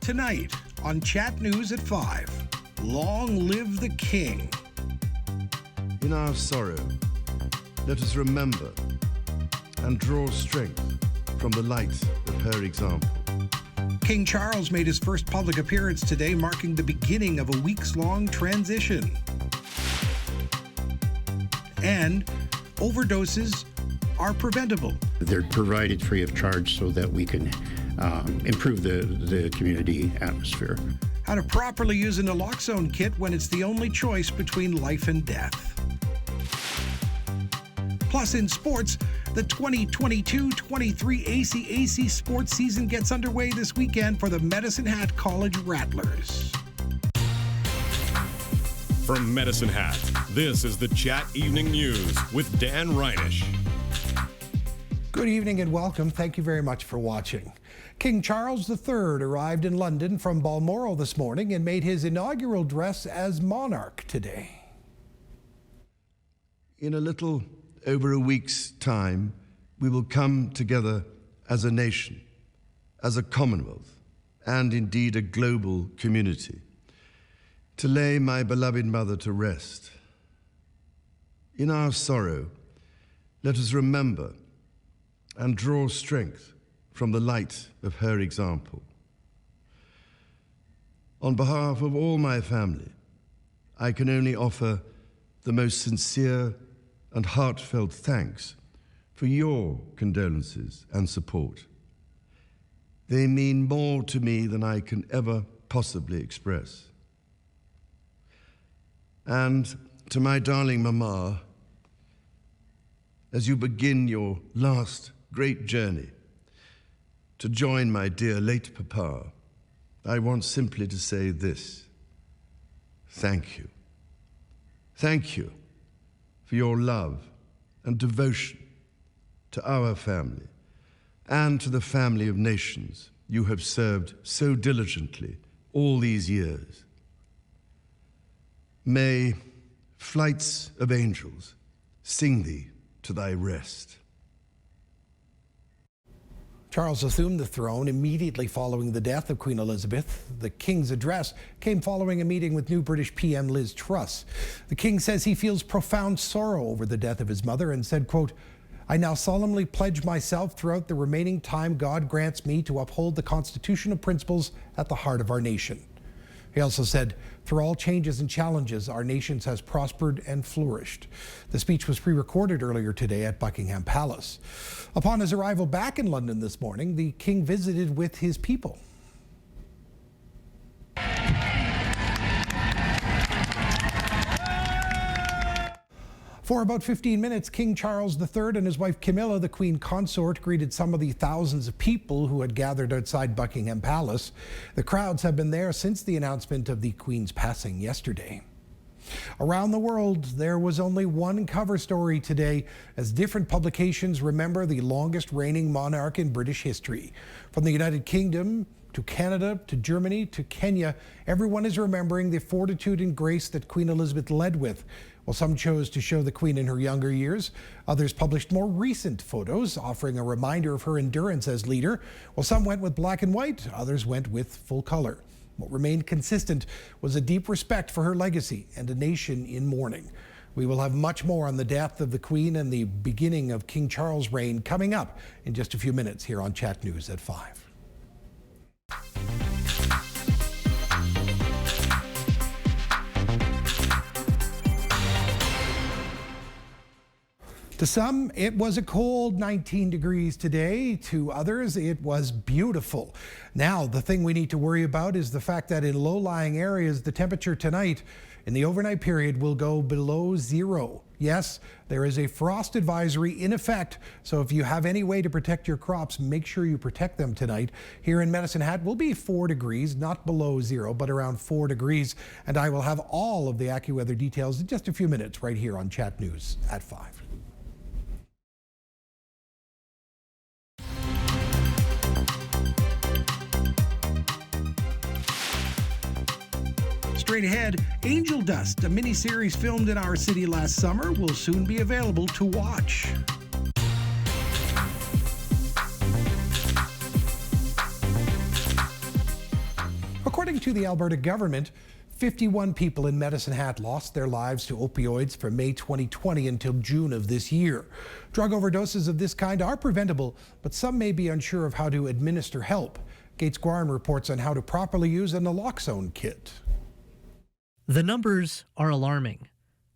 Tonight on Chat News at 5, long live the King. In our sorrow, let us remember and draw strength from the light of her example. King Charles made his first public appearance today, marking the beginning of a weeks-long transition. And overdoses are preventable. They're provided free of charge so that we can improve the community atmosphere. How to properly use a naloxone kit when it's the only choice between life and death. Plus, in sports, the 2022-23 ACAC sports season gets underway this weekend for the Medicine Hat College Rattlers. From Medicine Hat, this is the Chat Evening News with Dan Reynish. Good evening and welcome. Thank you very much for watching. King Charles III arrived in London from Balmoral this morning and made his inaugural address as monarch today. In a little over a week's time, we will come together as a nation, as a Commonwealth, and indeed a global community, to lay my beloved mother to rest. In our sorrow, let us remember and draw strength from the light of her example. On behalf of all my family, I can only offer the most sincere and heartfelt thanks for your condolences and support. They mean more to me than I can ever possibly express. And to my darling Mama, as you begin your last great journey to join my dear late Papa, I want simply to say this: thank you. Thank you for your love and devotion to our family and to the family of nations you have served so diligently all these years. May flights of angels sing thee to thy rest. Charles assumed the throne immediately following the death of Queen Elizabeth. The King's address came following a meeting with new British PM Liz Truss. The King says he feels profound sorrow over the death of his mother and said, quote, "I now solemnly pledge myself throughout the remaining time God grants me to uphold the constitutional principles at the heart of our nation." He also said, "Through all changes and challenges, our nation has prospered and flourished." The speech was pre-recorded earlier today at Buckingham Palace. Upon his arrival back in London this morning, the King visited with his people. For about 15 minutes, King Charles III and his wife Camilla, the Queen Consort, greeted some of the thousands of people who had gathered outside Buckingham Palace. The crowds have been there since the announcement of the Queen's passing yesterday. Around the world, there was only one cover story today as different publications remember the longest reigning monarch in British history. From the United Kingdom to Canada, to Germany, to Kenya, everyone is remembering the fortitude and grace that Queen Elizabeth led with. While some chose to show the Queen in her younger years, others published more recent photos, offering a reminder of her endurance as leader. While some went with black and white, others went with full color. What remained consistent was a deep respect for her legacy and a nation in mourning. We will have much more on the death of the Queen and the beginning of King Charles' reign coming up in just a few minutes here on Chat News at 5. To some, it was a cold 19 degrees today. To others, it was beautiful. Now, the thing we need to worry about is the fact that in low-lying areas, the temperature tonight in the overnight period will go below zero. Yes, there is a frost advisory in effect, so if you have any way to protect your crops, make sure you protect them tonight. Here in Medicine Hat, we'll be 4 degrees, not below zero, but around 4 degrees. And I will have all of the AccuWeather details in just a few minutes right here on Chat News at 5. Straight ahead, Angel Dust, a miniseries filmed in our city last summer, will soon be available to watch. According to the Alberta government, 51 people in Medicine Hat lost their lives to opioids from May 2020 until June of this year. Drug overdoses of this kind are preventable, but some may be unsure of how to administer help. Gates Guarin reports on how to properly use a naloxone kit. The numbers are alarming.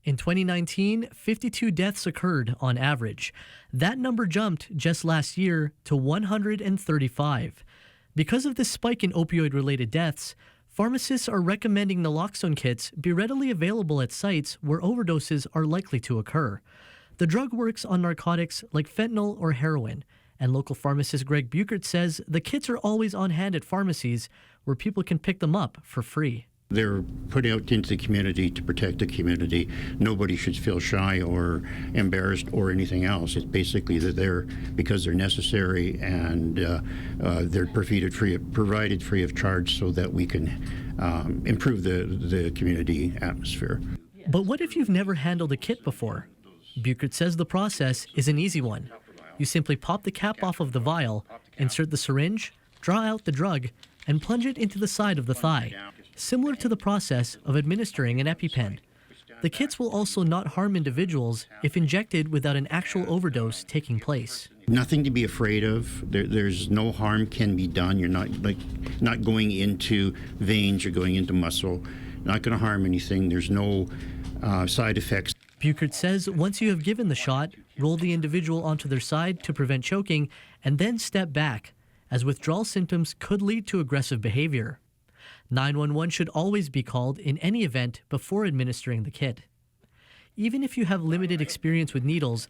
In 2019, 52 deaths occurred on average. That number jumped just last year to 135. Because of this spike in opioid-related deaths, pharmacists are recommending naloxone kits be readily available at sites where overdoses are likely to occur. The drug works on narcotics like fentanyl or heroin, and local pharmacist Greg Buchert says the kits are always on hand at pharmacies where people can pick them up for free. They're put out into the community to protect the community. Nobody should feel shy or embarrassed or anything else. It's basically they're there because they're necessary, and they're provided free of charge so that we can improve the community atmosphere. But what if you've never handled a kit before? Buchert says the process is an easy one. You simply pop the cap off of the vial, insert the syringe, draw out the drug, and plunge it into the side of the thigh, similar to the process of administering an EpiPen. The kits will also not harm individuals if injected without an actual overdose taking place. Nothing to be afraid of. There's no harm can be done. You're not going into veins, you're going into muscle. Not going to harm anything. There's no side effects. Buchert says once you have given the shot, roll the individual onto their side to prevent choking, and then step back, as withdrawal symptoms could lead to aggressive behavior. 911 should always be called in any event before administering the kit. Even if you have limited experience with needles,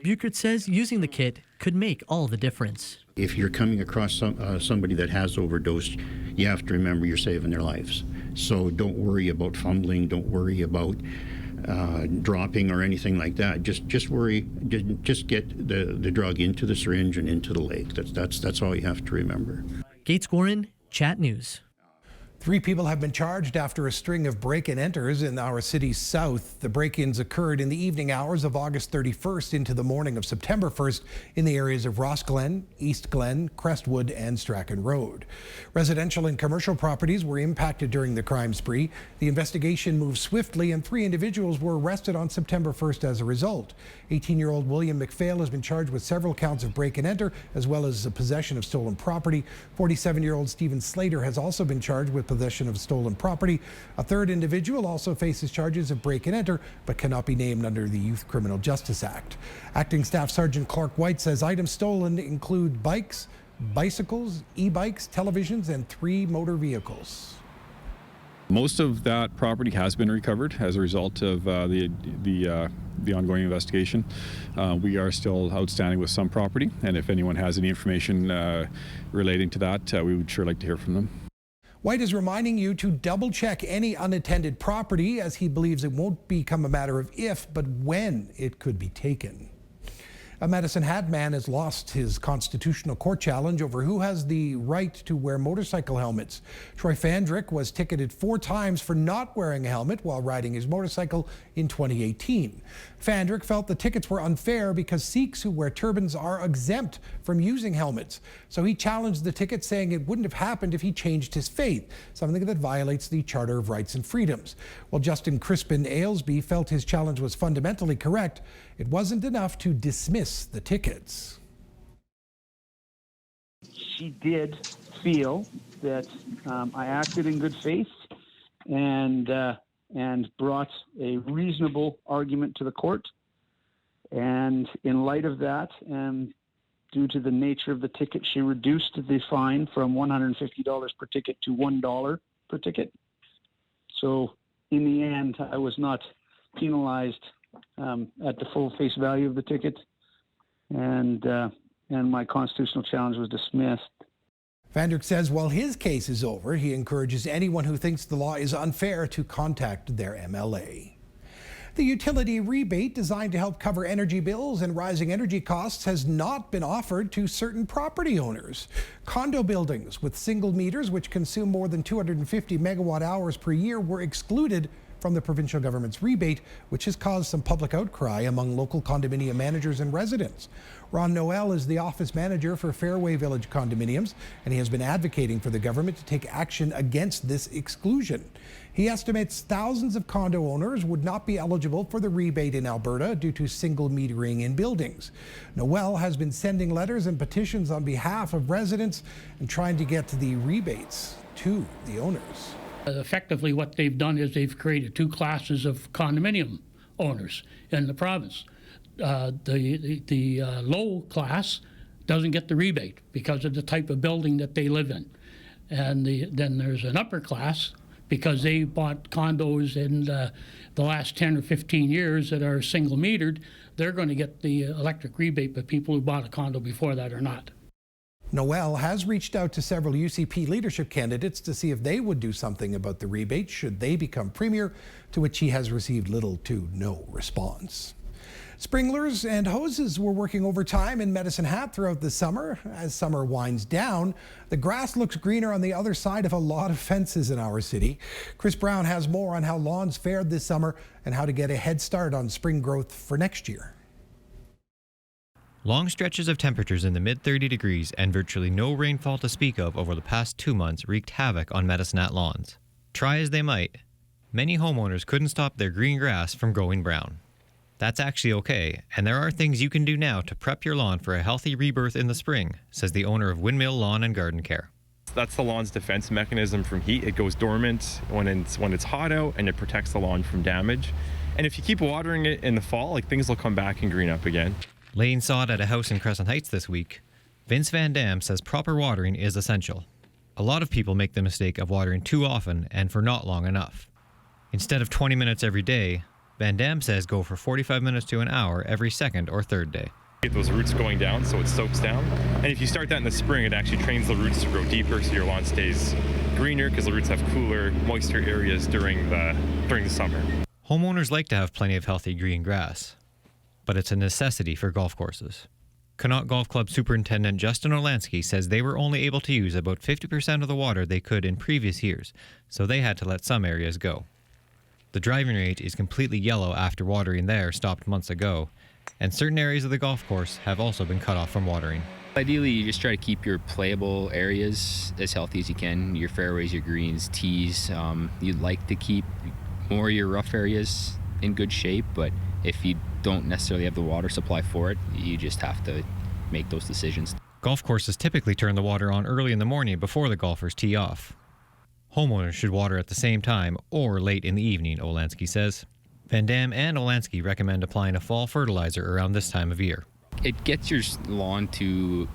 Buchert says using the kit could make all the difference. If you're coming across somebody that has overdosed, you have to remember you're saving their lives. So don't worry about fumbling, don't worry about dropping or anything like that. Just get the drug into the syringe and into the lake. That's all you have to remember. Gates Guarin, Chat News. 3 people have been charged after a string of break-and-enters in our city's south. The break-ins occurred in the evening hours of August 31st into the morning of September 1st in the areas of Rossglen, East Glen, Crestwood, and Strachan Road. Residential and commercial properties were impacted during the crime spree. The investigation moved swiftly, and 3 individuals were arrested on September 1st as a result. 18-year-old William McPhail has been charged with several counts of break-and-enter, as well as the possession of stolen property. 47-year-old Stephen Slater has also been charged with possession of stolen property. A third individual also faces charges of break-and-enter, but cannot be named under the Youth Criminal Justice Act. Acting Staff Sergeant Clark White says items stolen include bikes, bicycles, e-bikes, televisions, and 3 motor vehicles. Most of that property has been recovered as a result of the ongoing investigation. We are still outstanding with some property, and if anyone has any information relating to that, we would sure like to hear from them. White is reminding you to double-check any unattended property, as he believes it won't become a matter of if, but when it could be taken. A Medicine Hat man has lost his constitutional court challenge over who has the right to wear motorcycle helmets. Troy Fandrick was ticketed 4 times for not wearing a helmet while riding his motorcycle in 2018. Fandrick felt the tickets were unfair because Sikhs who wear turbans are exempt from using helmets. So he challenged the ticket, saying it wouldn't have happened if he changed his faith, something that violates the Charter of Rights and Freedoms. While Justin Crispin Aylesby felt his challenge was fundamentally correct, it wasn't enough to dismiss the tickets. She did feel that I acted in good faith and brought a reasonable argument to the court. And in light of that, and due to the nature of the ticket, she reduced the fine from $150 per ticket to $1 per ticket. So in the end, I was not penalized at the full face value of the ticket, and my constitutional challenge was dismissed. Fandrick says while his case is over, he encourages anyone who thinks the law is unfair to contact their MLA. The utility rebate designed to help cover energy bills and rising energy costs has not been offered to certain property owners. Condo buildings with single meters which consume more than 250 megawatt hours per year were excluded from the provincial government's rebate, which has caused some public outcry among local condominium managers and residents. Ron Noel is the office manager for Fairway Village condominiums, and he has been advocating for the government to take action against this exclusion. He estimates thousands of condo owners would not be eligible for the rebate in Alberta due to single metering in buildings. Noel has been sending letters and petitions on behalf of residents and trying to get the rebates to the owners. Effectively, what they've done is they've created two classes of condominium owners in the province. The low class doesn't get the rebate because of the type of building that they live in. And then there's an upper class because they bought condos in the last 10 or 15 years that are single metered. They're going to get the electric rebate, but people who bought a condo before that are not. Noel has reached out to several UCP leadership candidates to see if they would do something about the rebate should they become premier, to which he has received little to no response. Sprinklers and hoses were working overtime in Medicine Hat throughout the summer. As summer winds down, the grass looks greener on the other side of a lot of fences in our city. Chris Brown has more on how lawns fared this summer and how to get a head start on spring growth for next year. Long stretches of temperatures in the mid-30 degrees and virtually no rainfall to speak of over the past 2 months wreaked havoc on Medicine Hat lawns. Try as they might, many homeowners couldn't stop their green grass from going brown. That's actually okay, and there are things you can do now to prep your lawn for a healthy rebirth in the spring, says the owner of Windmill Lawn and Garden Care. That's the lawn's defense mechanism from heat. It goes dormant when it's hot out, and it protects the lawn from damage. And if you keep watering it in the fall, things will come back and green up again. Laying sod at a house in Crescent Heights this week, Vince Van Dam says proper watering is essential. A lot of people make the mistake of watering too often and for not long enough. Instead of 20 minutes every day, Van Dam says go for 45 minutes to an hour every second or third day. Get those roots going down so it soaks down. And if you start that in the spring, it actually trains the roots to grow deeper so your lawn stays greener because the roots have cooler, moisture areas during the summer. Homeowners like to have plenty of healthy green grass, but it's a necessity for golf courses. Connaught Golf Club Superintendent Justin Olansky says they were only able to use about 50% of the water they could in previous years, so they had to let some areas go. The driving range is completely yellow after watering there stopped months ago, and certain areas of the golf course have also been cut off from watering. Ideally, you just try to keep your playable areas as healthy as you can, your fairways, your greens, tees. You'd like to keep more of your rough areas in good shape, but if you don't necessarily have the water supply for it, you just have to make those decisions. Golf courses typically turn the water on early in the morning before the golfers tee off. Homeowners should water at the same time or late in the evening, Olansky says. Van Dam and Olansky recommend applying a fall fertilizer around this time of year. It gets your lawn to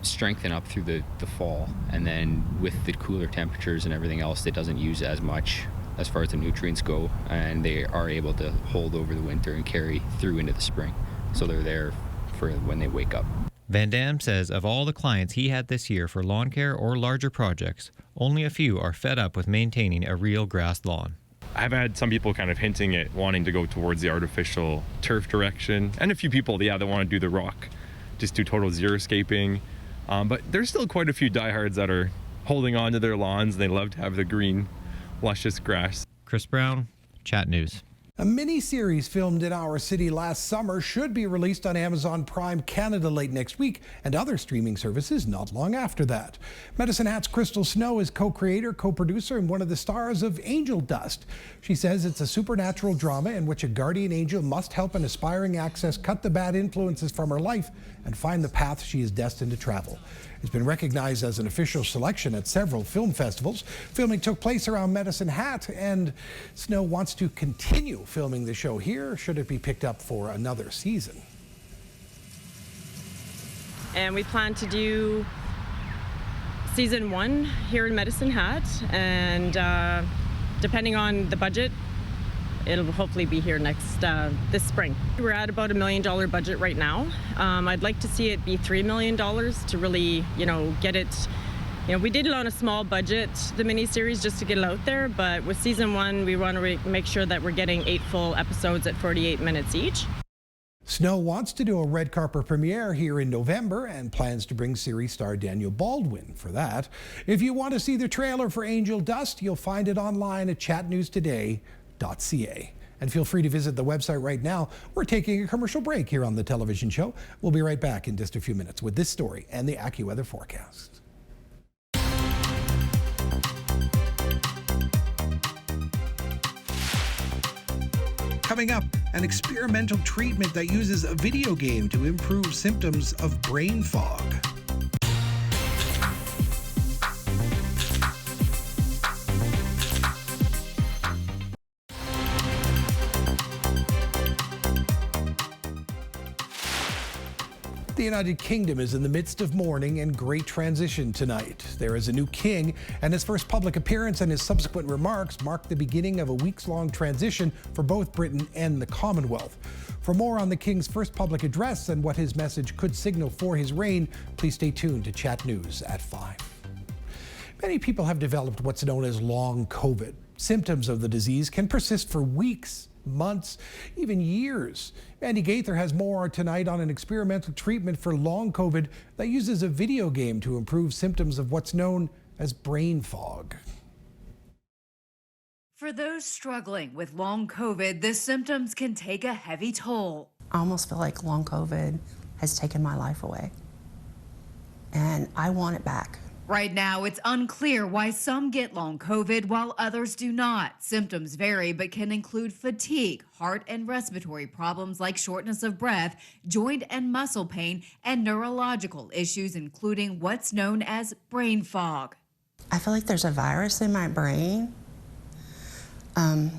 strengthen up through the fall, and then with the cooler temperatures and everything else, it doesn't use as much as far as the nutrients go, and they are able to hold over the winter and carry through into the spring. So they're there for when they wake up. Van Dam says of all the clients he had this year for lawn care or larger projects, only a few are fed up with maintaining a real grass lawn. I've had some people kind of hinting at wanting to go towards the artificial turf direction, and a few people, that want to do the rock, just do total xeriscaping. But there's still quite a few diehards that are holding on to their lawns, and they love to have the green, luscious grass. Chris Brown, Chat News. A mini-series filmed in our city last summer should be released on Amazon Prime Canada late next week and other streaming services not long after that. Medicine Hat's Crystal Snow is co-creator, co-producer, and one of the stars of Angel Dust. She says it's a supernatural drama in which a guardian angel must help an aspiring access cut the bad influences from her life and find the path she is destined to travel. It's been recognized as an official selection at several film festivals. Filming took place around Medicine Hat, and Snow wants to continue filming the show here should it be picked up for another season. And we plan to do season 1 here in Medicine Hat, and depending on the budget, it'll hopefully be here this spring. We're at about $1 million budget right now. I'd like to see it be $3 million to really, get it. We did it on a small budget, the miniseries, just to get it out there. But with season 1, we want to make sure that we're getting 8 full episodes at 48 minutes each. Snow wants to do a red carpet premiere here in November and plans to bring series star Daniel Baldwin for that. If you want to see the trailer for Angel Dust, you'll find it online at chatnewstoday.ca. accuweather.ca. And feel free to visit the website right now. We're taking a commercial break here on the television show. We'll be right back in just a few minutes with this story and the AccuWeather forecast. Coming up, an experimental treatment that uses a video game to improve symptoms of brain fog. The United Kingdom is in the midst of mourning and great transition tonight. There is a new king, and his first public appearance and his subsequent remarks mark the beginning of a weeks-long transition for both Britain and the Commonwealth. For more on the king's first public address and what his message could signal for his reign, please stay tuned to Chat News at 5. Many people have developed what's known as long COVID. Symptoms of the disease can persist for weeks, months, even years. Andy Gaither has more tonight on an experimental treatment for long COVID that uses a video game to improve symptoms of what's known as brain fog. For those struggling with long COVID, the symptoms can take a heavy toll. I almost feel like long COVID has taken my life away, and I want it back. Right now, it's unclear why some get long COVID while others do not. Symptoms vary, but can include fatigue, heart and respiratory problems like shortness of breath, joint and muscle pain, and neurological issues, including what's known as brain fog. I feel like there's a virus in my brain, and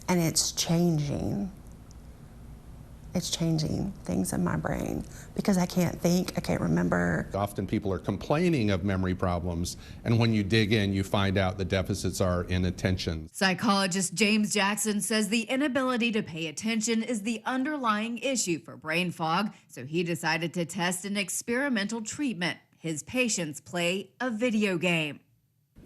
it's changing. It's changing things in my brain because I can't think, I can't remember. Often people are complaining of memory problems, and when you dig in, you find out the deficits are in attention. Psychologist James Jackson says the inability to pay attention is the underlying issue for brain fog, so he decided to test an experimental treatment. His patients play a video game.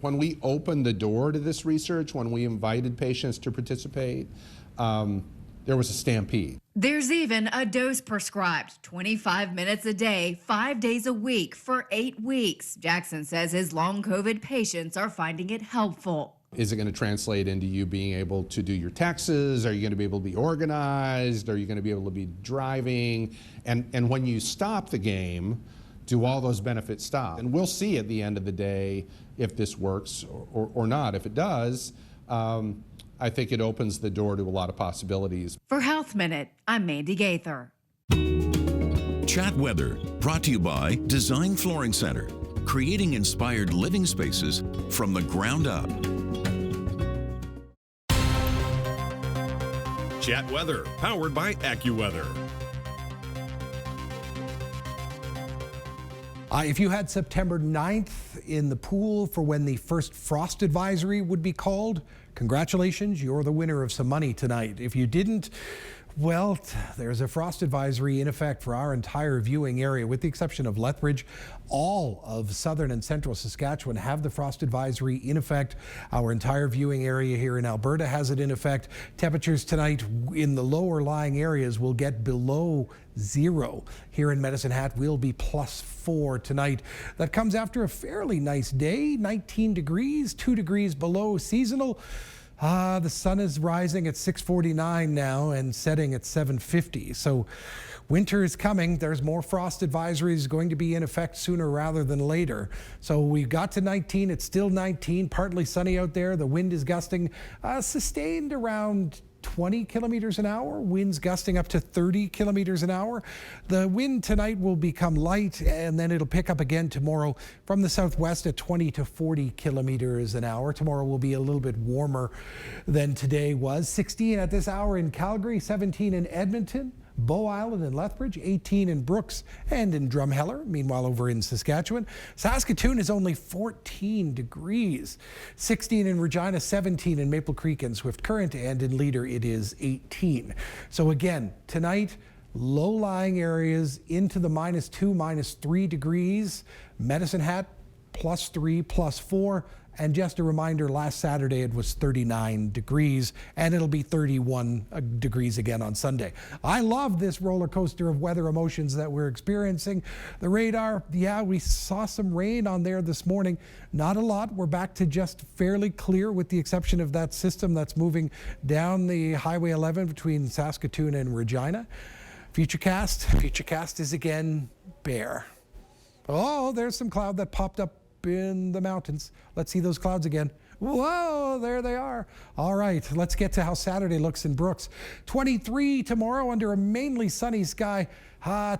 When we opened the door to this research, when we invited patients to participate, there was a stampede. There's even a dose prescribed, 25 minutes a day, 5 days a week for 8 weeks. Jackson says his long COVID patients are finding it helpful. Is it going to translate into you being able to do your taxes? Are you going to be able to be organized? Are you going to be able to be driving? And when you stop the game, do all those benefits stop? And we'll see at the end of the day if this works or not. If it does, I think it opens the door to a lot of possibilities. For Health Minute, I'm Mandy Gaither. Chat Weather, brought to you by Design Flooring Center, creating inspired living spaces from the ground up. Chat Weather, powered by AccuWeather. If you had September 9th in the pool for when the first frost advisory would be called, congratulations, you're the winner of some money tonight. If you didn't, well, there's a frost advisory in effect for our entire viewing area, with the exception of Lethbridge. All of southern and central Saskatchewan have the frost advisory in effect. Our entire viewing area here in Alberta has it in effect. Temperatures tonight in the lower lying areas will get below 0. Here in Medicine Hat, we'll be +4 tonight. That comes after a fairly nice day, 19 degrees, 2 degrees below seasonal. The sun is rising at 6:49 now and setting at 7:50. So winter is coming. There's more frost advisories going to be in effect sooner rather than later. So we got to 19. It's still 19, partly sunny out there. The wind is gusting, sustained around 20 kilometers an hour, winds gusting up to 30 kilometers an hour. The wind tonight will become light, and then it'll pick up again tomorrow from the southwest at 20 to 40 kilometers an hour. Tomorrow will be a little bit warmer than today was. 16 at this hour in Calgary, 17 in Edmonton, Bow Island and Lethbridge, 18 in Brooks and in Drumheller. Meanwhile, over in Saskatchewan, Saskatoon is only 14 degrees, 16 in Regina, 17 in Maple Creek and Swift Current, and in Leader it is 18. So again, tonight, low-lying areas into the -2, -3 degrees. Medicine Hat, +3, +4. And just a reminder, last Saturday it was 39 degrees, and it'll be 31 degrees again on Sunday. I love this roller coaster of weather emotions that we're experiencing. The radar, yeah, we saw some rain on there this morning. Not a lot. We're back to just fairly clear, with the exception of that system that's moving down the Highway 11 between Saskatoon and Regina. Futurecast is again bare. Oh, there's some cloud that popped up in the mountains. Let's see those clouds again. Whoa, there they are. All right, let's get to how Saturday looks in Brooks. 23 tomorrow under a mainly sunny sky.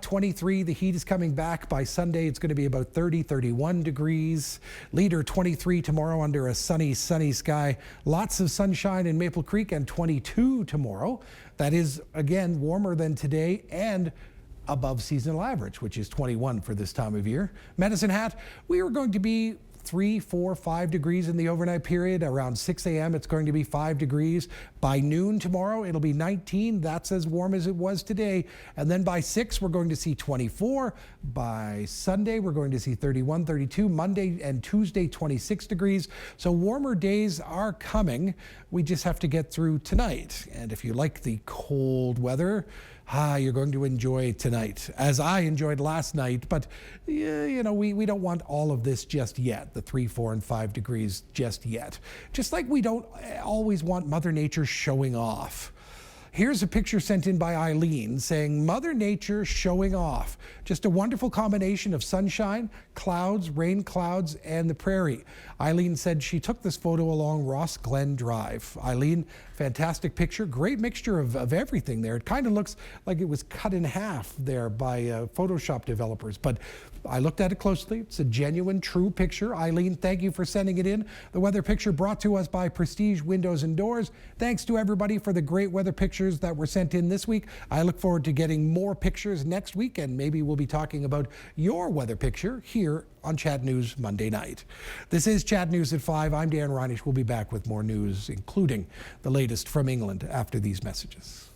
23, the heat is coming back. By Sunday, it's going to be about 30, 31 degrees. Leader 23 tomorrow under a sunny sky. Lots of sunshine in Maple Creek, and 22 tomorrow. That is, again, warmer than today and above seasonal average, which is 21 for this time of year. Medicine Hat, we are going to be 3, 4, 5 degrees in the overnight period. Around 6 a.m. it's going to be 5 degrees. By noon tomorrow it'll be 19. That's as warm as it was today. And then by 6 we're going to see 24. By Sunday we're going to see 31, 32. Monday and Tuesday 26 degrees. So warmer days are coming. We just have to get through tonight. And if you like the cold weather, you're going to enjoy tonight, as I enjoyed last night. But, you know, we don't want all of this just yet, the 3, 4, and 5 degrees just yet. Just like we don't always want Mother Nature showing off. Here's a picture sent in by Eileen saying, Mother Nature showing off. Just a wonderful combination of sunshine, clouds, rain clouds, and the prairie. Eileen said she took this photo along Ross Glen Drive. Eileen, fantastic picture, great mixture of everything there. It kind of looks like it was cut in half there by Photoshop developers, but I looked at it closely. It's a genuine, true picture. Eileen, thank you for sending it in. The weather picture brought to us by Prestige Windows and Doors. Thanks to everybody for the great weather pictures that were sent in this week. I look forward to getting more pictures next week, and maybe we'll be talking about your weather picture here on Chat News Monday night. This is Chat News at 5. I'm Dan Reynish. We'll be back with more news, including the latest from England after these messages.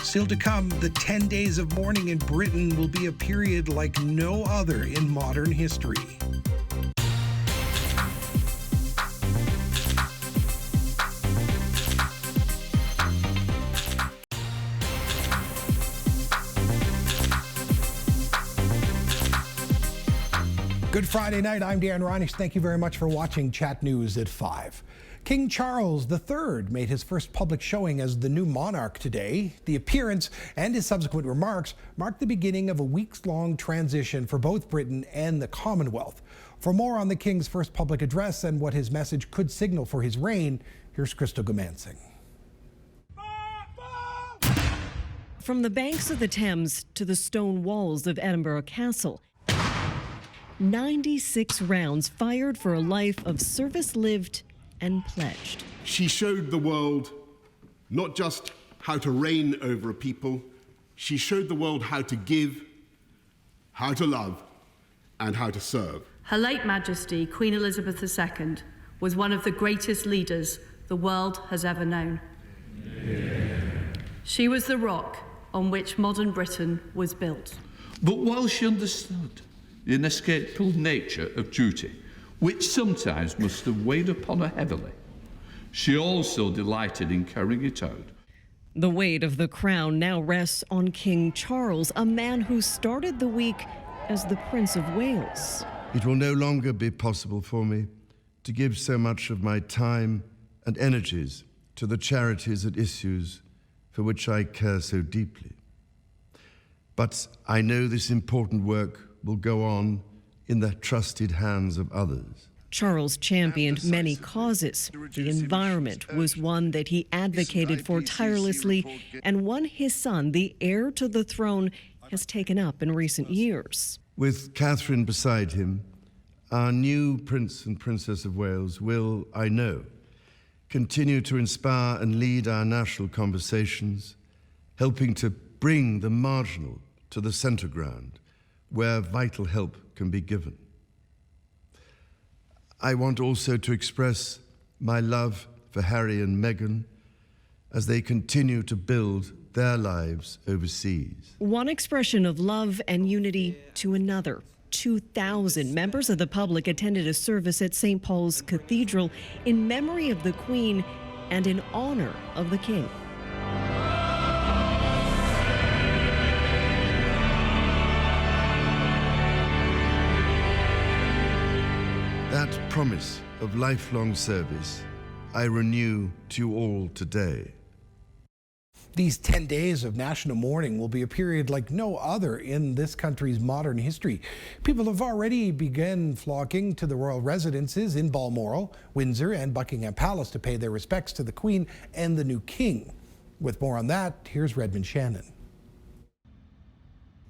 Still to come, the 10 days of mourning in Britain will be a period like no other in modern history. Good Friday night. I'm Dan Reynish. Thank you very much for watching Chat News at 5. King Charles III made his first public showing as the new monarch today. The appearance and his subsequent remarks marked the beginning of a weeks-long transition for both Britain and the Commonwealth. For more on the King's first public address and what his message could signal for his reign, here's Crystal Gomansing. From the banks of the Thames to the stone walls of Edinburgh Castle, 96 rounds fired for a life of service lived and pledged. She showed the world not just how to reign over a people, she showed the world how to give, how to love, and how to serve. Her late Majesty, Queen Elizabeth II, was one of the greatest leaders the world has ever known. Yeah. She was the rock on which modern Britain was built. But while she understood the inescapable nature of duty, which sometimes must have weighed upon her heavily, she also delighted in carrying it out. The weight of the crown now rests on King Charles, a man who started the week as the Prince of Wales. It will no longer be possible for me to give so much of my time and energies to the charities and issues for which I care so deeply. But I know this important work will go on in the trusted hands of others. Charles championed many causes. The environment was one that he advocated for tirelessly, and one his son, the heir to the throne, has taken up in recent years. With Catherine beside him, our new Prince and Princess of Wales will, I know, continue to inspire and lead our national conversations, helping to bring the marginal to the centre ground, where vital help can be given. I want also to express my love for Harry and Meghan as they continue to build their lives overseas. One expression of love and unity to another. 2,000 members of the public attended a service at St. Paul's Cathedral in memory of the Queen and in honor of the King. That promise of lifelong service I renew to you all today. These 10 days of national mourning will be a period like no other in this country's modern history. People have already begun flocking to the royal residences in Balmoral, Windsor, and Buckingham Palace to pay their respects to the Queen and the new King. With more on that, here's Redmond Shannon.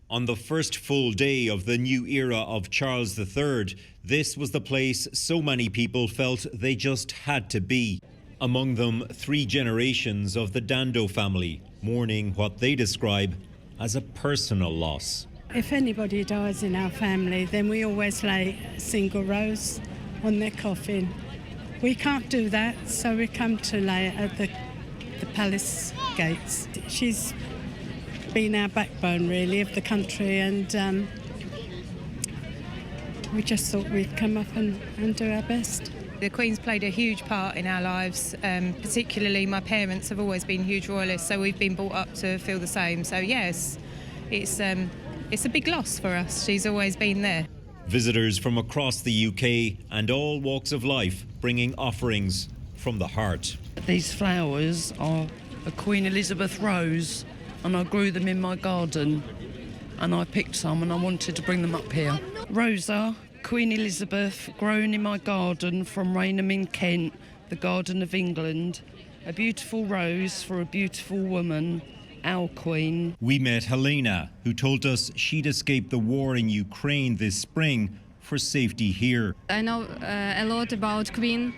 On the first full day of the new era of Charles III, this was the place so many people felt they just had to be. Among them, 3 generations of the Dando family, mourning what they describe as a personal loss. If anybody dies in our family, then we always lay a single rose on their coffin. We can't do that, so we come to lay it at the palace gates. She's been our backbone, really, of the country, and we just thought we'd come up and do our best. The Queen's played a huge part in our lives, particularly my parents have always been huge royalists, so we've been brought up to feel the same. So yes, it's a big loss for us. She's always been there. Visitors from across the UK and all walks of life bringing offerings from the heart. These flowers are a Queen Elizabeth rose, and I grew them in my garden, and I picked some and I wanted to bring them up here. Rosa, Queen Elizabeth, grown in my garden from Raynham in Kent, the Garden of England. A beautiful rose for a beautiful woman, our Queen. We met Helena, who told us she'd escaped the war in Ukraine this spring for safety here. I know a lot about Queen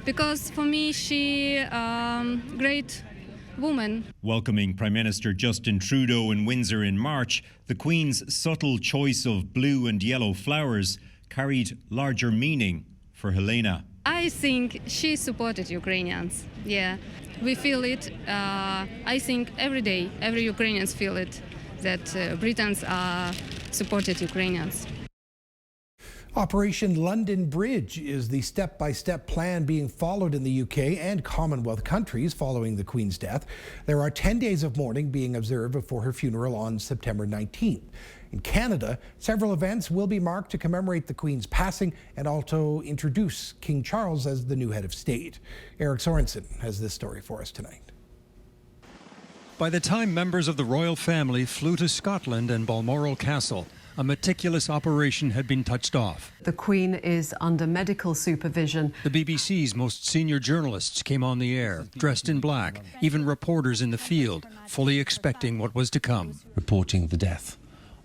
because for me she great woman. Welcoming Prime Minister Justin Trudeau in Windsor in March, the Queen's subtle choice of blue and yellow flowers carried larger meaning for Helena. I think she supported Ukrainians. Yeah, we feel it. I think every day, every Ukrainians feel it, that Britons supported Ukrainians. Operation London Bridge is the step-by-step plan being followed in the UK and Commonwealth countries following the Queen's death. There are 10 days of mourning being observed before her funeral on September 19th. In Canada, several events will be marked to commemorate the Queen's passing and also introduce King Charles as the new head of state. Eric Sorensen has this story for us tonight. By the time members of the royal family flew to Scotland and Balmoral Castle, a meticulous operation had been touched off. The Queen is under medical supervision. The BBC's most senior journalists came on the air, dressed in black, even reporters in the field, fully expecting what was to come. Reporting the death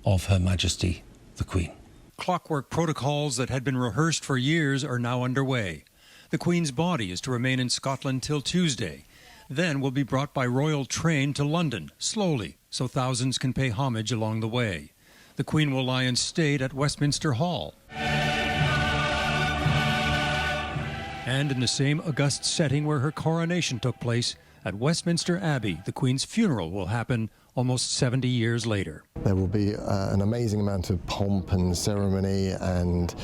of Her Majesty, the Queen. Clockwork protocols that had been rehearsed for years are now underway. The Queen's body is to remain in Scotland till Tuesday, then will be brought by royal train to London, slowly, so thousands can pay homage along the way. The Queen will lie in state at Westminster Hall. And in the same august setting where her coronation took place, at Westminster Abbey, the Queen's funeral will happen almost 70 years later. There will be an amazing amount of pomp and ceremony and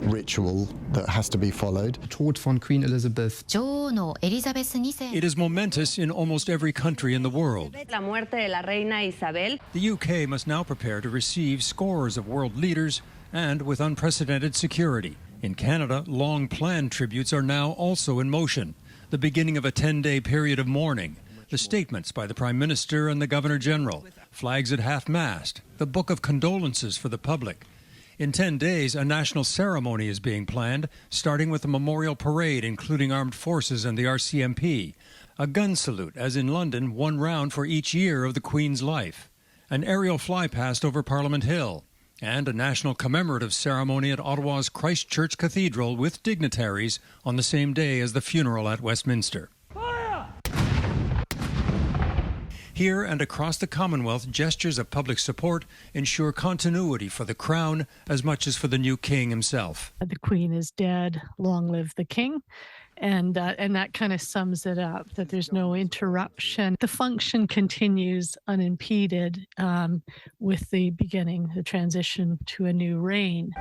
ritual that has to be followed. Tod von Queen Elizabeth. It is momentous in almost every country in the world. La muerte de la reina Isabel. The UK must now prepare to receive scores of world leaders and with unprecedented security. In Canada, long-planned tributes are now also in motion. The beginning of a 10-day period of mourning. The statements by the Prime Minister and the Governor-General, flags at half-mast, the book of condolences for the public. In 10 days, a national ceremony is being planned, starting with a memorial parade including armed forces and the RCMP, a gun salute, as in London, 1 round for each year of the Queen's life, an aerial flypast over Parliament Hill, and a national commemorative ceremony at Ottawa's Christ Church Cathedral with dignitaries on the same day as the funeral at Westminster. Here and across the Commonwealth, gestures of public support ensure continuity for the Crown as much as for the new King himself. The Queen is dead. Long live the King. And that kind of sums it up, that there's no interruption. The function continues unimpeded with the transition to a new reign.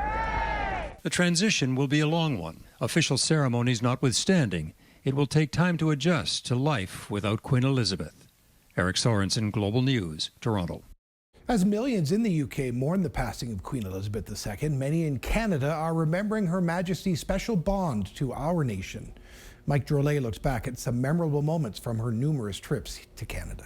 The transition will be a long one. Official ceremonies notwithstanding, it will take time to adjust to life without Queen Elizabeth. Eric Sorensen, Global News, Toronto. As millions in the UK mourn the passing of Queen Elizabeth II, many in Canada are remembering Her Majesty's special bond to our nation. Mike Drolet looks back at some memorable moments from her numerous trips to Canada.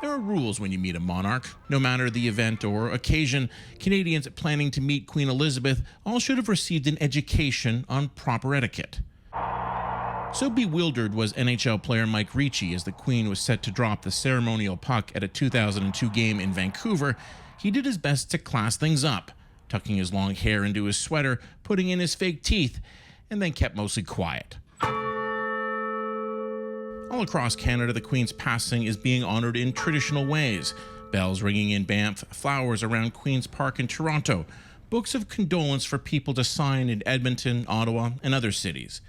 There are rules when you meet a monarch. No matter the event or occasion, Canadians planning to meet Queen Elizabeth all should have received an education on proper etiquette. So bewildered was NHL player Mike Reynish as the Queen was set to drop the ceremonial puck at a 2002 game in Vancouver. He did his best to class things up, tucking his long hair into his sweater, putting in his fake teeth, and then kept mostly quiet. All across Canada, the Queen's passing is being honored in traditional ways. Bells ringing in Banff, flowers around Queen's Park in Toronto, books of condolence for people to sign in Edmonton, Ottawa, and other cities.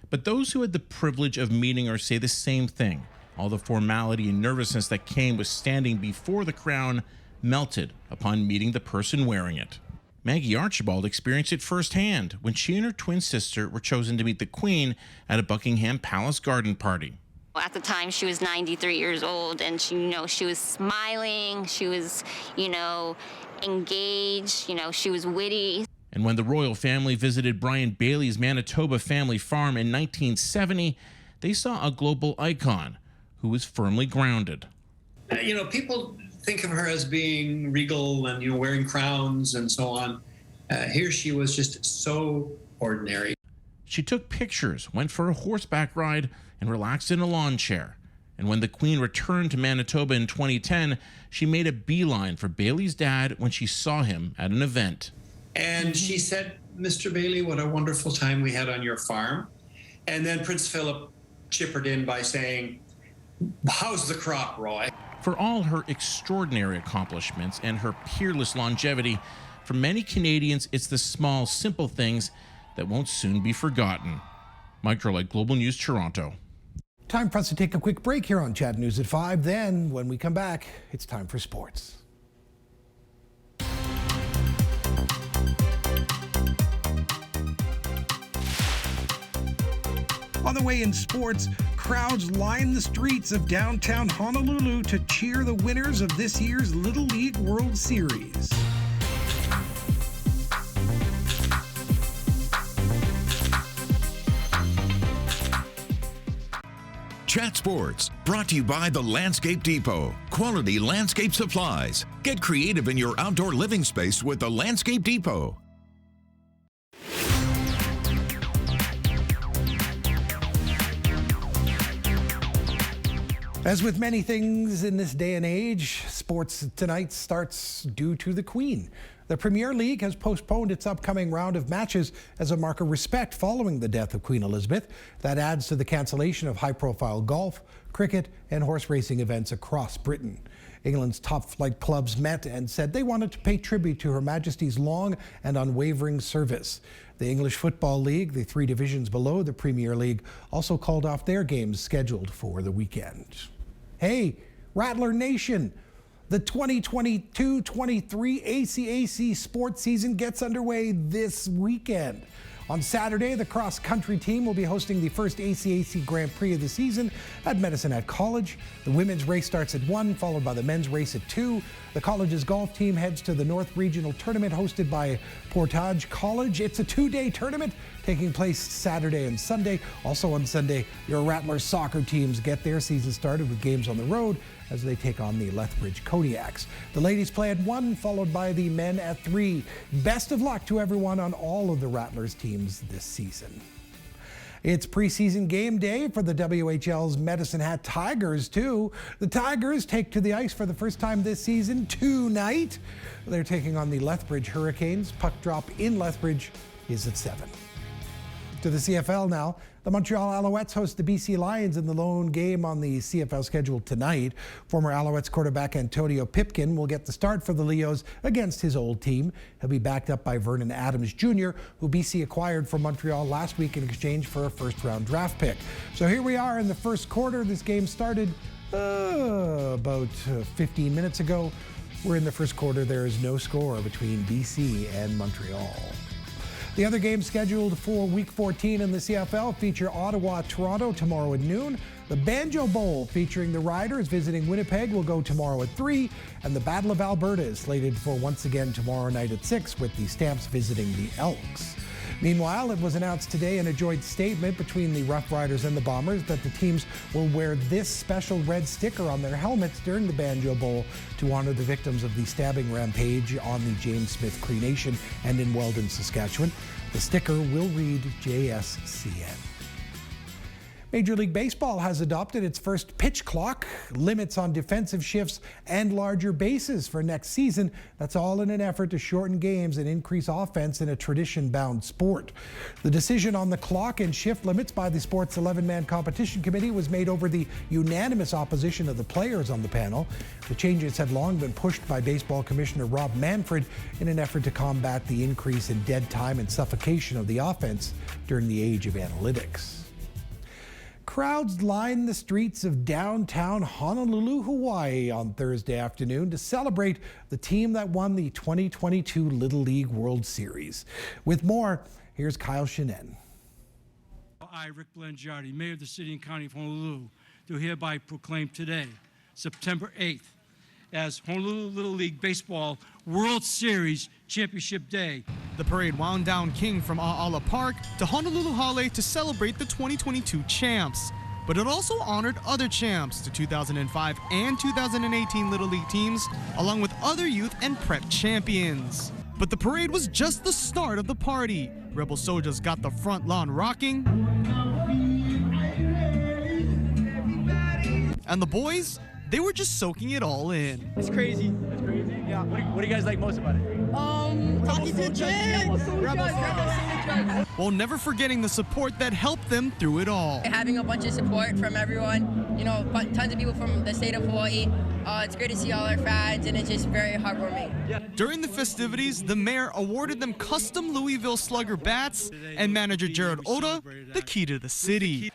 But those who had the privilege of meeting her say the same thing. All the formality and nervousness that came with standing before the crown melted upon meeting the person wearing it. Maggie Archibald experienced it firsthand when she and her twin sister were chosen to meet the Queen at a Buckingham Palace garden party. At the time, she was 93 years old, and she was smiling, she was, engaged, she was witty. And when the royal family visited Brian Bailey's Manitoba family farm in 1970, they saw a global icon who was firmly grounded. People think of her as being regal and, wearing crowns and so on. Here she was just so ordinary. She took pictures, went for a horseback ride, and relaxed in a lawn chair. And when the Queen returned to Manitoba in 2010, she made a beeline for Bailey's dad when she saw him at an event. And she said, "Mr. Bailey, what a wonderful time we had on your farm." And then Prince Philip chippered in by saying, "How's the crop, Roy?" For all her extraordinary accomplishments and her peerless longevity, for many Canadians, it's the small, simple things that won't soon be forgotten. Mike Drolet, Global News, Toronto. Time for us to take a quick break here on Chat News at 5. Then, when we come back, it's time for sports. On the way in sports, crowds line the streets of downtown Honolulu to cheer the winners of this year's Little League World Series. Chat Sports, brought to you by the Landscape Depot. Quality landscape supplies. Get creative in your outdoor living space with the Landscape Depot. As with many things in this day and age, sports tonight starts due to the Queen. The Premier League has postponed its upcoming round of matches as a mark of respect following the death of Queen Elizabeth. That adds to the cancellation of high-profile golf, cricket, and horse racing events across Britain. England's top-flight clubs met and said they wanted to pay tribute to Her Majesty's long and unwavering service. The English Football League, the 3 divisions below the Premier League, also called off their games scheduled for the weekend. Hey, Rattler Nation! The 2022-23 ACAC sports season gets underway this weekend. On Saturday, the cross-country team will be hosting the first ACAC Grand Prix of the season at Medicine Hat College. The women's race starts at 1, followed by the men's race at 2. The college's golf team heads to the North Regional Tournament hosted by Portage College. It's a 2-day tournament taking place Saturday and Sunday. Also on Sunday, your Rattler soccer teams get their season started with games on the road as they take on the Lethbridge Kodiaks. The ladies play at 1, followed by the men at 3. Best of luck to everyone on all of the Rattlers teams this season. It's preseason game day for the WHL's Medicine Hat Tigers, too. The Tigers take to the ice for the first time this season tonight. They're taking on the Lethbridge Hurricanes. Puck drop in Lethbridge is at 7. To the CFL now. The Montreal Alouettes host the BC Lions in the lone game on the CFL schedule tonight. Former Alouettes quarterback Antonio Pipkin will get the start for the Leos against his old team. He'll be backed up by Vernon Adams Jr., who BC acquired from Montreal last week in exchange for a first-round draft pick. So here we are in the first quarter. This game started about 15 minutes ago. We're in the first quarter. There is no score between BC and Montreal. The other games scheduled for Week 14 in the CFL feature Ottawa-Toronto tomorrow at noon. The Banjo Bowl featuring the Riders visiting Winnipeg will go tomorrow at 3. And the Battle of Alberta is slated for once again tomorrow night at 6 with the Stamps visiting the Elks. Meanwhile, it was announced today in a joint statement between the Rough Riders and the Bombers that the teams will wear this special red sticker on their helmets during the Banjo Bowl to honor the victims of the stabbing rampage on the James Smith Cree Nation and in Weldon, Saskatchewan. The sticker will read JSCN. Major League Baseball has adopted its first pitch clock, limits on defensive shifts, and larger bases for next season. That's all in an effort to shorten games and increase offense in a tradition-bound sport. The decision on the clock and shift limits by the sport's 11-man competition committee was made over the unanimous opposition of the players on the panel. The changes had long been pushed by Baseball Commissioner Rob Manfred in an effort to combat the increase in dead time and suffocation of the offense during the age of analytics. Crowds lined the streets of downtown Honolulu, Hawaii on Thursday afternoon to celebrate the team that won the 2022 Little League World Series. With more, here's Kyle Shinen. I, Rick Blangiardi, Mayor of the City and County of Honolulu, do hereby proclaim today, September 8th, as Honolulu Little League Baseball World Series Championship Day. The parade wound down King from A'ala Park to Honolulu Hale to celebrate the 2022 champs. But it also honored other champs, the 2005 and 2018 Little League teams, along with other youth and prep champions. But the parade was just the start of the party. Rebel Soldiers got the front lawn rocking. And the boys, they were just soaking it all in. It's crazy. It's crazy. Yeah. What do you guys like most about it? While never forgetting the support that helped them through it all. Having a bunch of support from everyone, you know, tons of people from the state of Hawaii. It's great to see all our fans, and it's just very heartwarming. During the festivities, the mayor awarded them custom Louisville Slugger bats, and manager Jared Oda the key to the city.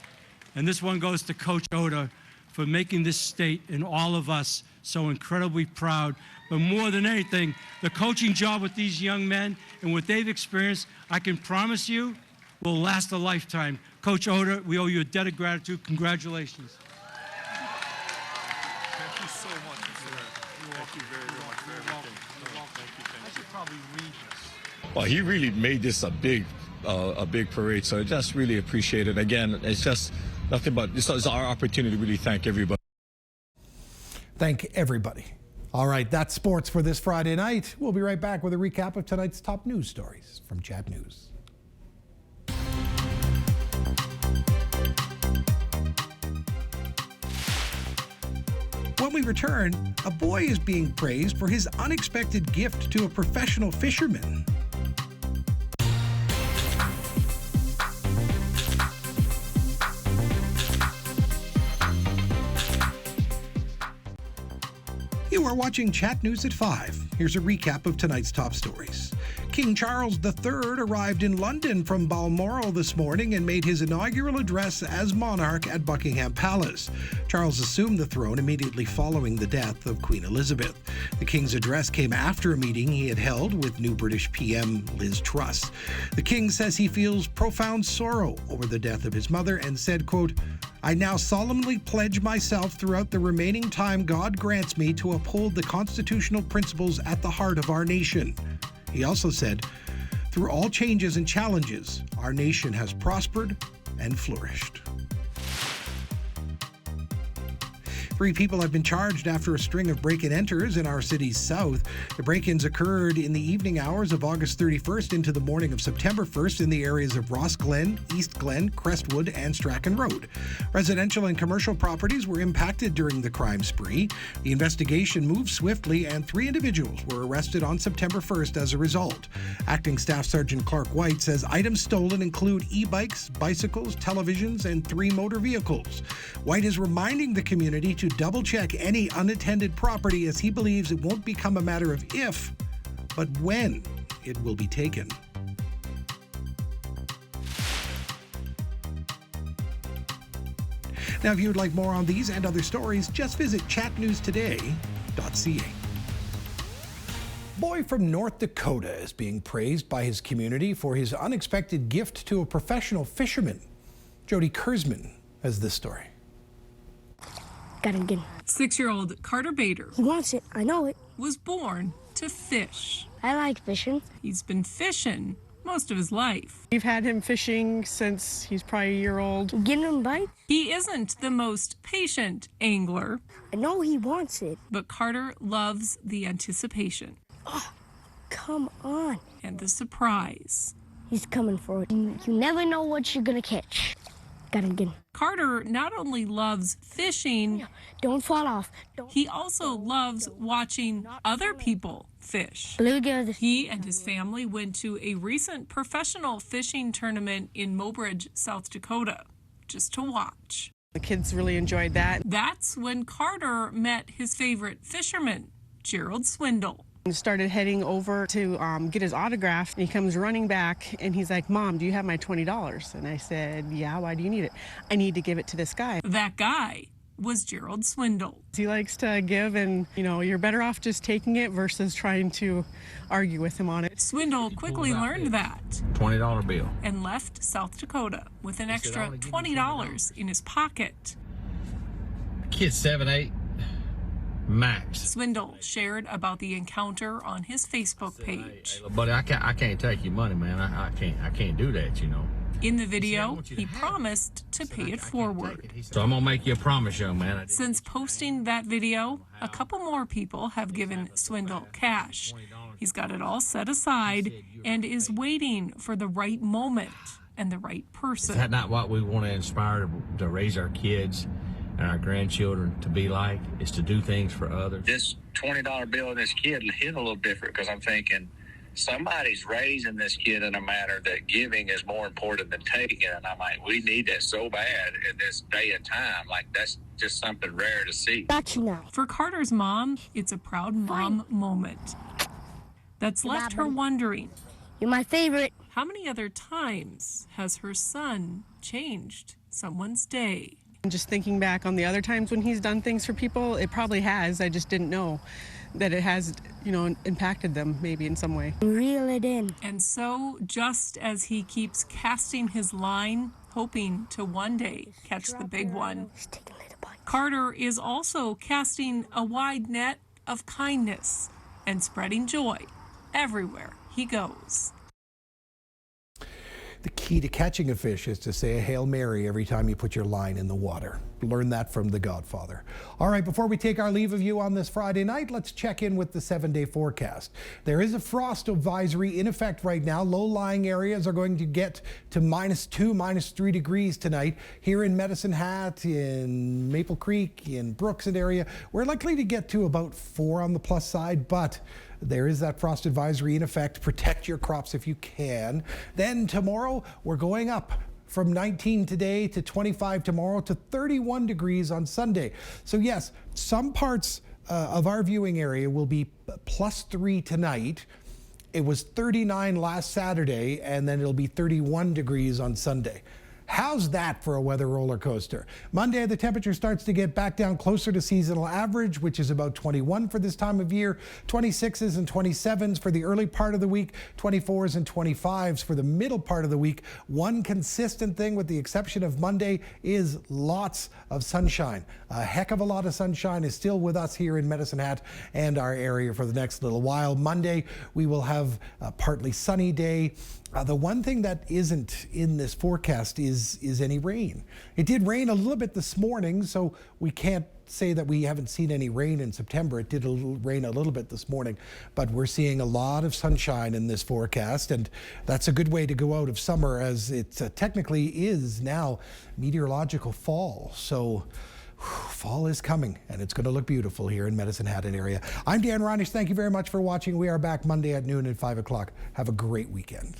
And this one goes to Coach Oda for making this state and all of us so incredibly proud. But more than anything, the coaching job with these young men and what they've experienced, I can promise you, will last a lifetime. Coach Oda, we owe you a debt of gratitude. Congratulations. Thank you so much, sir. Thank you very much for everything. I should probably read this. Well, he really made this a big parade, so I just really appreciate it. Again, it's just nothing but this is our opportunity to really thank everybody. Thank everybody. All right, that's sports for this Friday night. We'll be right back with a recap of tonight's top news stories from Chat News. When we return, a boy is being praised for his unexpected gift to a professional fisherman. You are watching Chat News at 5. Here's a recap of tonight's top stories. King Charles III arrived in London from Balmoral this morning and made his inaugural address as monarch at Buckingham Palace. Charles assumed the throne immediately following the death of Queen Elizabeth. The King's address came after a meeting he had held with new British PM Liz Truss. The King says he feels profound sorrow over the death of his mother and said, quote, "I now solemnly pledge myself throughout the remaining time God grants me to uphold the constitutional principles at the heart of our nation." He also said, "Through all changes and challenges, our nation has prospered and flourished." 3 people have been charged after a string of break-and-enters in our city's south. The break-ins occurred in the evening hours of August 31st into the morning of September 1st in the areas of Ross Glen, East Glen, Crestwood, and Strachan Road. Residential and commercial properties were impacted during the crime spree. The investigation moved swiftly, and 3 individuals were arrested on September 1st as a result. Acting Staff Sergeant Clark White says items stolen include e-bikes, bicycles, televisions, and 3 motor vehicles. White is reminding the community to double-check any unattended property, as he believes it won't become a matter of if, but when it will be taken. Now, if you would like more on these and other stories, just visit chatnewstoday.ca. Boy from North Dakota is being praised by his community for his unexpected gift to a professional fisherman. Jody Kurzman has this story. Got him again. 6-year-old Carter Bader. He wants it, I know it. Was born to fish. I like fishing. He's been fishing most of his life. We've had him fishing since he's probably a year old. Getting him bites? He isn't the most patient angler. I know he wants it. But Carter loves the anticipation. Oh, come on. And the surprise. He's coming for it. You never know what you're gonna catch. Got him again. Carter not only loves fishing, don't fall off. He also loves watching other people fish. Bluegills. He and his family went to a recent professional fishing tournament in Mobridge, South Dakota, just to watch. The kids really enjoyed that. That's when Carter met his favorite fisherman, Gerald Swindle. Started heading over to get his autograph, and he comes running back, and he's like, "Mom, do you have my $20? And I said, "Yeah, why do you need it?" "I need to give it to this guy." That guy was Gerald Swindle. He likes to give, and you're better off just taking it versus trying to argue with him on it. Swindle quickly learned that $20 bill and left South Dakota with an extra $20 in his pocket. Kid's 7, 8. Max. Swindle shared about the encounter on his Facebook page. Hey, buddy, I can't take your money, man. I can't do that, In the video, he promised to pay it forward. So I'm gonna make you a promise, young man. Since posting that video, a couple more people have given Swindle cash. He's got it all set aside and is waiting for the right moment and the right person. Is that not what we want to inspire to raise our kids and our grandchildren to be like, is to do things for others? This $20 bill and this kid hit a little different, because I'm thinking somebody's raising this kid in a manner that giving is more important than taking. And I'm like, we need that so bad in this day and time. Like, that's just something rare to see. Gotcha now. For Carter's mom, it's a proud mom moment that's left her wondering, you're my favorite. How many other times has her son changed someone's day? And just thinking back on the other times when he's done things for people, it probably has. I just didn't know that it has, impacted them maybe in some way. Reel it in. And so, just as he keeps casting his line, hoping to one day catch the big one, Carter is also casting a wide net of kindness and spreading joy everywhere he goes. The key to catching a fish is to say a Hail Mary every time you put your line in the water. Learn that from The Godfather. All right, before we take our leave of you on this Friday night, let's check in with the 7-day forecast. There is a frost advisory in effect right now. Low-lying areas are going to get to -2, -3 degrees tonight. Here in Medicine Hat, in Maple Creek, in Brooks and area, we're likely to get to about 4 on the plus side, but there is that frost advisory in effect. Protect your crops if you can. Then tomorrow, we're going up from 19 today to 25 tomorrow to 31 degrees on Sunday. So yes, some parts of our viewing area will be +3 tonight. It was 39 last Saturday, and then it'll be 31 degrees on Sunday. How's that for a weather roller coaster? Monday, the temperature starts to get back down closer to seasonal average, which is about 21 for this time of year, 26s and 27s for the early part of the week, 24s and 25s for the middle part of the week. One consistent thing, with the exception of Monday, is lots of sunshine. A heck of a lot of sunshine is still with us here in Medicine Hat and our area for the next little while. Monday, we will have a partly sunny day. The one thing that isn't in this forecast is any rain. It did rain a little bit this morning, so we can't say that we haven't seen any rain in September. It did rain a little bit this morning, but we're seeing a lot of sunshine in this forecast, and that's a good way to go out of summer, as it technically is now meteorological fall. So fall is coming, and it's going to look beautiful here in Medicine Hat area. I'm Dan Reynish. Thank you very much for watching. We are back Monday at noon and 5 o'clock. Have a great weekend.